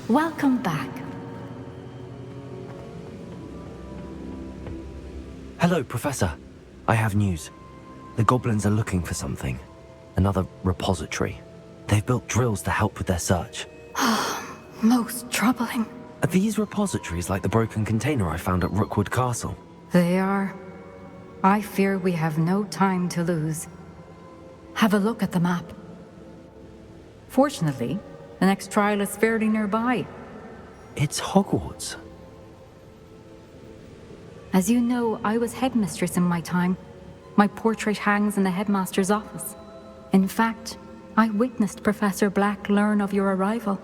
Welcome back. Hello, Professor. I have news. The goblins are looking for something. Another repository. They've built drills to help with their search. Most troubling. Are these repositories like the broken container I found at Rookwood Castle? They are. I fear we have no time to lose. Have a look at the map. Fortunately, the next trial is fairly nearby. It's Hogwarts. As you know, I was headmistress in my time. My portrait hangs in the headmaster's office. In fact, I witnessed Professor Black learn of your arrival.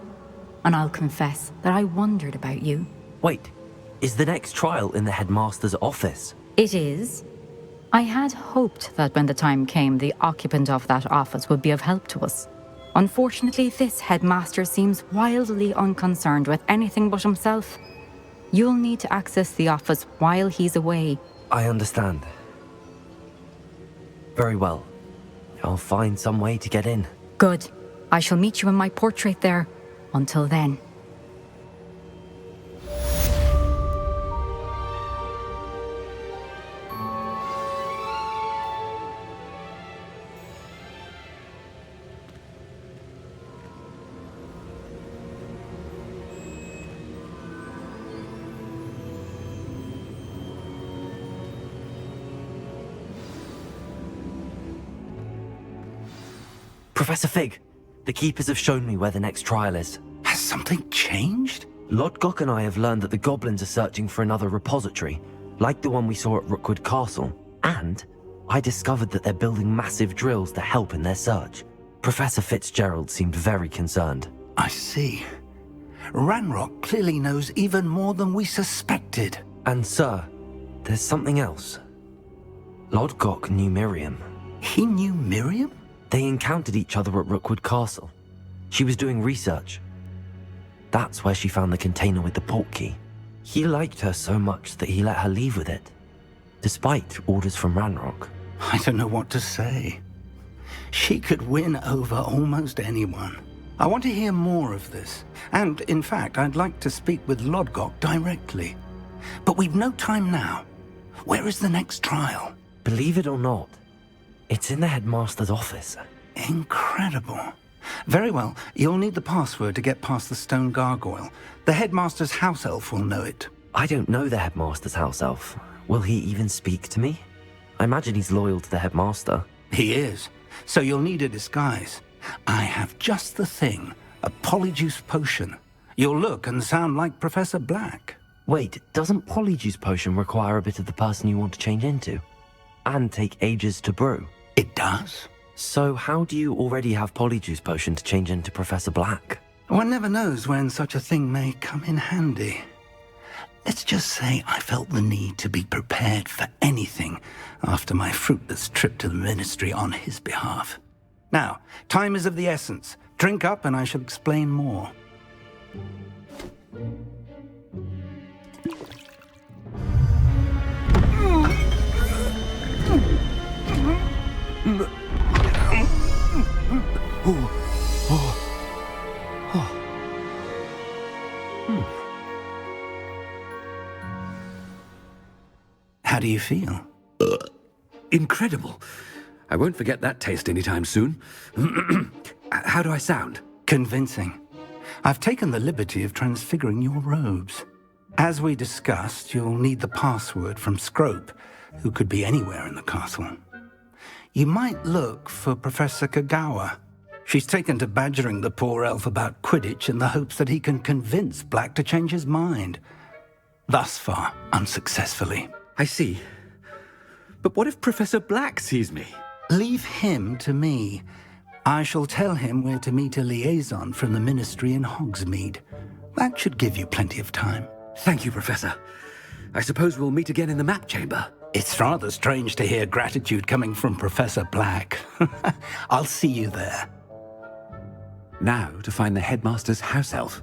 And I'll confess that I wondered about you. Wait, is the next trial in the headmaster's office? It is. I had hoped that when the time came, the occupant of that office would be of help to us. Unfortunately, this headmaster seems wildly unconcerned with anything but himself. You'll need to access the office while he's away. I understand. Very well. I'll find some way to get in. Good. I shall meet you in my portrait there. Until then. Professor Fig, the Keepers have shown me where the next trial is. Has something changed? Lodgok and I have learned that the goblins are searching for another repository, like the one we saw at Rookwood Castle. And I discovered that they're building massive drills to help in their search. Professor Fitzgerald seemed very concerned. I see. Ranrock clearly knows even more than we suspected. And sir, there's something else. Lodgok knew Miriam. He knew Miriam? They encountered each other at Rookwood Castle. She was doing research. That's where she found the container with the port key. He liked her so much that he let her leave with it, despite orders from Ranrock. I don't know what to say. She could win over almost anyone. I want to hear more of this. And, in fact, I'd like to speak with Lodgok directly. But we've no time now. Where is the next trial? Believe it or not, it's in the headmaster's office. Incredible. Very well. You'll need the password to get past the stone gargoyle. The headmaster's house elf will know it. I don't know the headmaster's house elf. Will he even speak to me? I imagine he's loyal to the headmaster. He is. So you'll need a disguise. I have just the thing. A polyjuice potion. You'll look and sound like Professor Black. Wait, doesn't Polyjuice Potion require a bit of the person you want to change into? And take ages to brew? It does. So how do you already have Polyjuice Potion to change into Professor Black? One never knows when such a thing may come in handy. Let's just say I felt the need to be prepared for anything after my fruitless trip to the ministry on his behalf. Now, time is of the essence. Drink up and I shall explain more. How do you feel? Incredible. I won't forget that taste anytime soon. How do I sound? Convincing. I've taken the liberty of transfiguring your robes. As we discussed, you'll need the password from Scrope, who could be anywhere in the castle. You might look for Professor Kagawa. She's taken to badgering the poor elf about Quidditch in the hopes that he can convince Black to change his mind. Thus far, unsuccessfully. I see. But what if Professor Black sees me? Leave him to me. I shall tell him where to meet a liaison from the ministry in Hogsmeade. That should give you plenty of time. Thank you, Professor. I suppose we'll meet again in the map chamber. It's rather strange to hear gratitude coming from Professor Black. I'll see you there. Now to find the headmaster's house elf.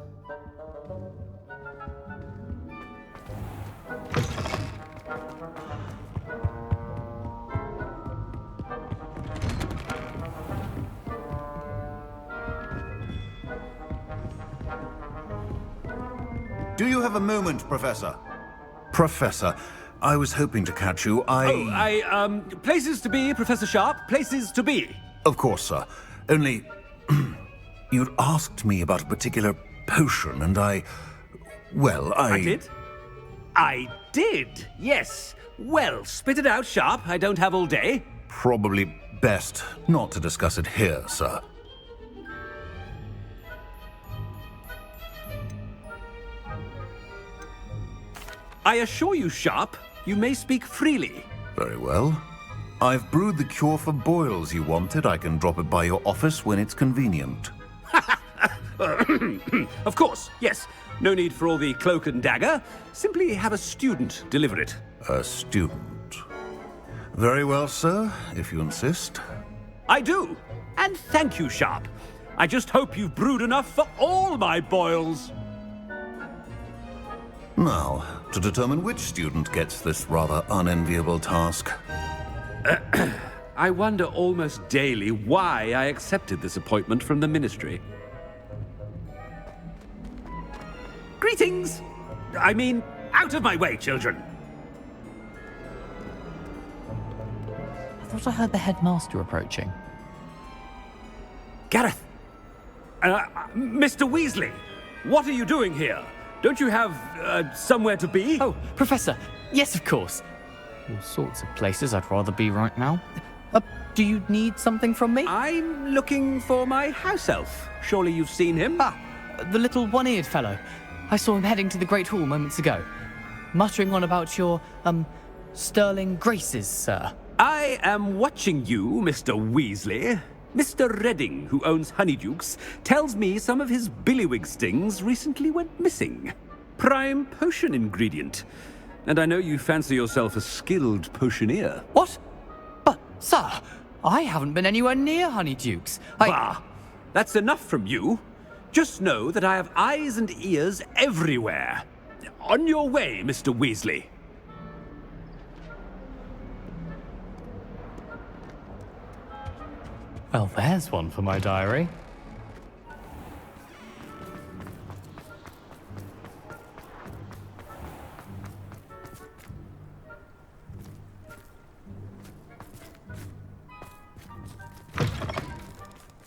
Do you have a moment, Professor? Professor, I was hoping to catch you. Places to be, Professor Sharp. Places to be. Of course, sir. Only... you'd asked me about a particular potion, and I did? I did, yes. Well, spit it out, Sharp. I don't have all day. Probably best not to discuss it here, sir. I assure you, Sharp, you may speak freely. Very well. I've brewed the cure for boils you wanted. I can drop it by your office when it's convenient. Of course, yes. No need for all the cloak and dagger. Simply have a student deliver it. A student. Very well, sir, if you insist. I do. And thank you, Sharp. I just hope you've brewed enough for all my boils. Now, to determine which student gets this rather unenviable task. I wonder almost daily why I accepted this appointment from the Ministry. Greetings! I mean, out of my way, children! I thought I heard the headmaster approaching. Gareth! Mr. Weasley! What are you doing here? Don't you have, somewhere to be? Oh, Professor! Yes, of course! All sorts of places I'd rather be right now. Do you need something from me? I'm looking for my house elf. Surely you've seen him? Ah, the little one-eared fellow. I saw him heading to the Great Hall moments ago. Muttering on about your, sterling graces, sir. I am watching you, Mr. Weasley. Mr. Redding, who owns Honeydukes, tells me some of his billywig stings recently went missing. Prime potion ingredient. And I know you fancy yourself a skilled potioneer. What? But, sir, I haven't been anywhere near Honeydukes. Bah! That's enough from you. Just know that I have eyes and ears everywhere. On your way, Mr. Weasley. Well, there's one for my diary.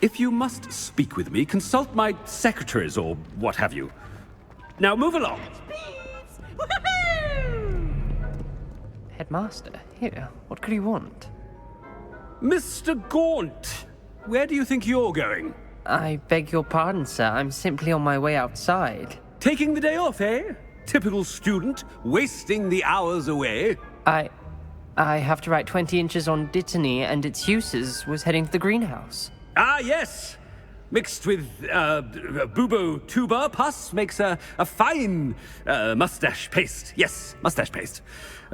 If you must speak with me, consult my secretaries or what have you. Now move along. Headmaster, here, what could you want? Mr. Gaunt, where do you think you're going? I beg your pardon, sir. I'm simply on my way outside. Taking the day off, eh? Typical student, wasting the hours away. I have to write 20 inches on Dittany and its uses. Was heading to the greenhouse. Ah, yes. Mixed with bubo tuber pus makes a fine mustache paste. Yes, mustache paste.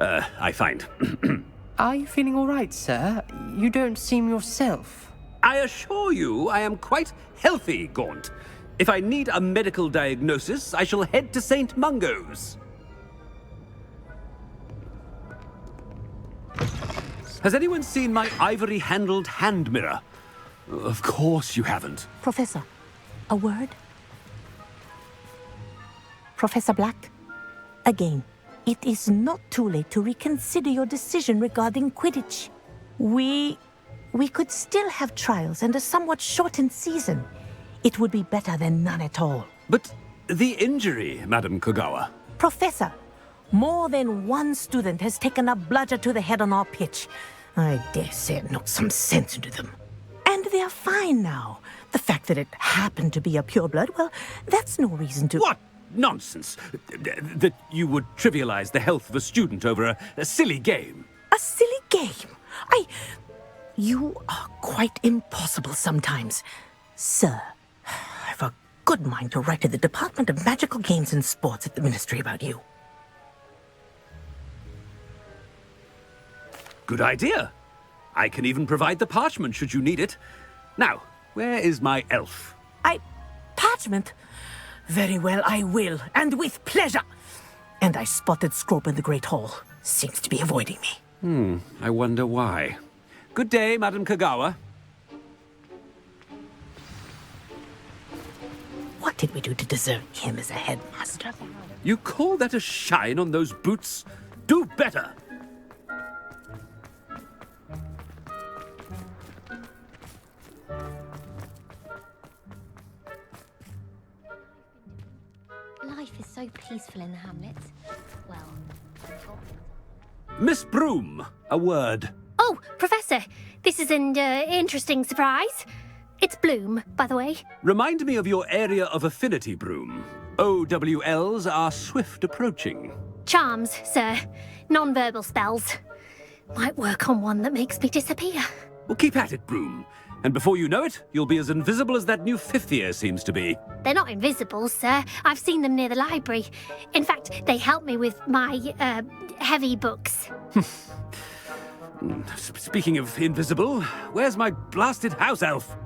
I find. Are you feeling all right, sir? You don't seem yourself. I assure you I am quite healthy, Gaunt. If I need a medical diagnosis, I shall head to St. Mungo's. Has anyone seen my ivory-handled hand mirror? Of course you haven't. Professor, a word? Professor Black, again, it is not too late to reconsider your decision regarding Quidditch. We could still have trials and a somewhat shortened season. It would be better than none at all. But the injury, Madam Kogawa. Professor, more than one student has taken a bludger to the head on our pitch. I dare say it knocked some sense into them. And they're fine now. The fact that it happened to be a pureblood, well, that's no reason to... What nonsense! That you would trivialize the health of a student over a silly game. A silly game? You are quite impossible sometimes. Sir, I've a good mind to write to the Department of Magical Games and Sports at the Ministry about you. Good idea. I can even provide the parchment should you need it. Now, where is my elf? Parchment? Very well, I will, and with pleasure. And I spotted Scrope in the Great Hall. Seems to be avoiding me. I wonder why. Good day, Madam Kogawa. What did we do to deserve him as a headmaster? You call that a shine on those boots? Do better! Life is so peaceful in the hamlets. Well, Miss Broom, a word. Oh, Professor, this is an interesting surprise. It's Bloom, by the way. Remind me of your area of affinity, Broom. OWLs are swift approaching. Charms, sir. Non-verbal spells. Might work on one that makes me disappear. Well, keep at it, Broom. And before you know it, you'll be as invisible as that new fifth year seems to be. They're not invisible, sir. I've seen them near the library. In fact, they help me with my, heavy books. Speaking of invisible, where's my blasted house elf?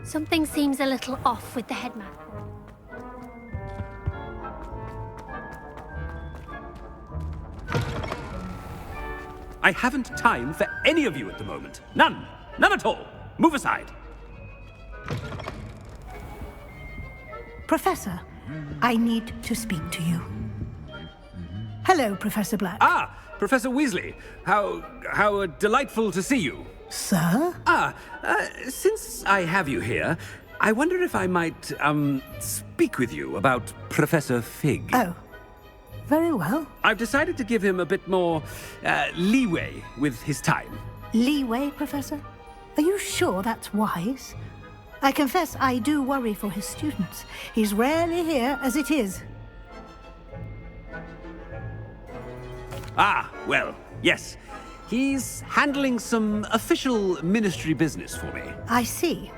Something seems a little off with the headmaster. I haven't time for any of you at the moment. None. None at all. Move aside. Professor, I need to speak to you. Hello, Professor Black. Ah, Professor Weasley. How delightful to see you. Sir? Since I have you here, I wonder if I might, speak with you about Professor Fig. Oh, very well. I've decided to give him a bit more, leeway with his time. Leeway, Professor? Are you sure that's wise? I confess I do worry for his students. He's rarely here as it is. Ah, well, yes. He's handling some official ministry business for me. I see.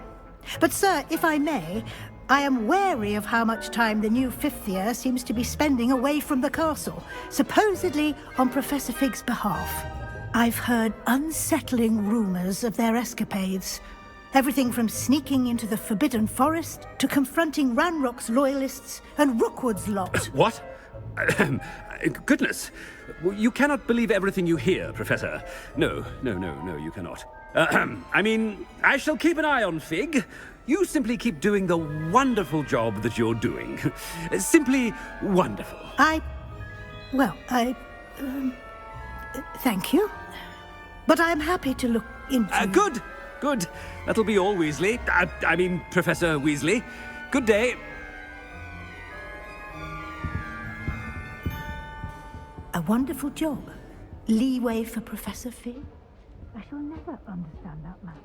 But, sir, if I may, I am wary of how much time the new fifth year seems to be spending away from the castle, supposedly on Professor Fig's behalf. I've heard unsettling rumors of their escapades. Everything from sneaking into the Forbidden Forest to confronting Ranrock's loyalists and Rookwood's lot. What? Goodness. You cannot believe everything you hear, Professor. No, you cannot. I mean, I shall keep an eye on Fig. You simply keep doing the wonderful job that you're doing. Simply wonderful. Thank you. But I'm happy to look into... Good. That'll be all, Weasley. I mean, Professor Weasley. Good day. A wonderful job. Leeway for Professor Fig. I shall never understand that man.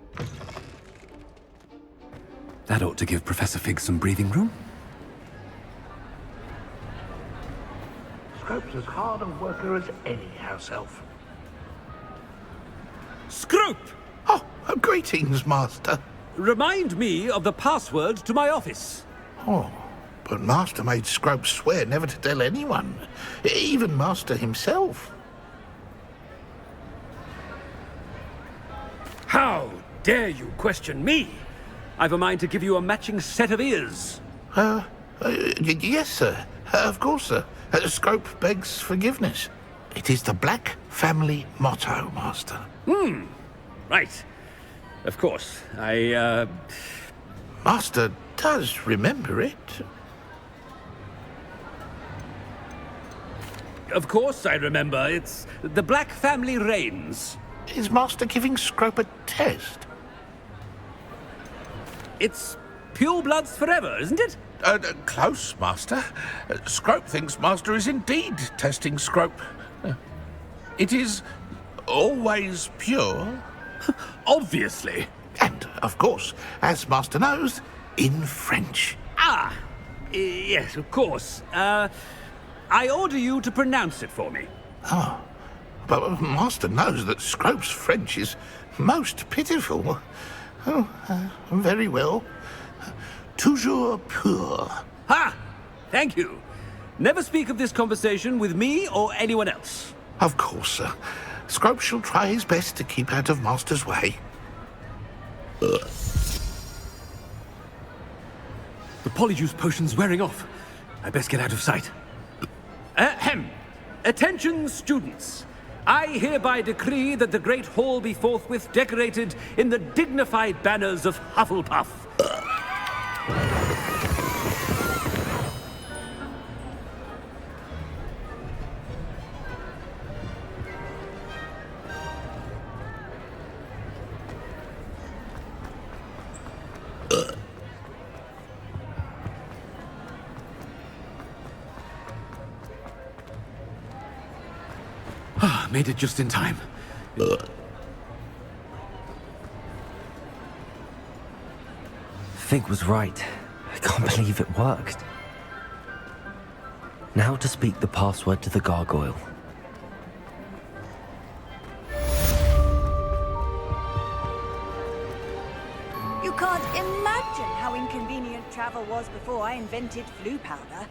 That ought to give Professor Fig some breathing room. Scrope's as hard a worker as any house elf. Scrope! Oh, greetings, Master. Remind me of the password to my office. Oh, but Master made Scrope swear never to tell anyone, even Master himself. How dare you question me? I've a mind to give you a matching set of ears. Yes, sir. Of course, sir. Scrope begs forgiveness. It is the Black family motto, Master. Right. Of course. Master does remember it. Of course I remember. It's the Black family reigns. Is Master giving Scrope a test? It's purebloods forever, isn't it? Close, Master. Scrope thinks Master is indeed testing Scrope. It is always pure. Obviously. And, of course, as Master knows, in French. Yes, of course. I order you to pronounce it for me. Oh, but Master knows that Scrope's French is most pitiful. Oh, very well. Toujours pur. Ha! Thank you. Never speak of this conversation with me or anyone else. Of course, sir. Scrope shall try his best to keep out of Master's way. The polyjuice potion's wearing off. I best get out of sight. Ahem. Attention, students. I hereby decree that the Great Hall be forthwith decorated in the dignified banners of Hufflepuff. Made it just in time. Fig was right. I can't believe it worked. Now to speak the password to the gargoyle. You can't imagine how inconvenient travel was before I invented flu powder.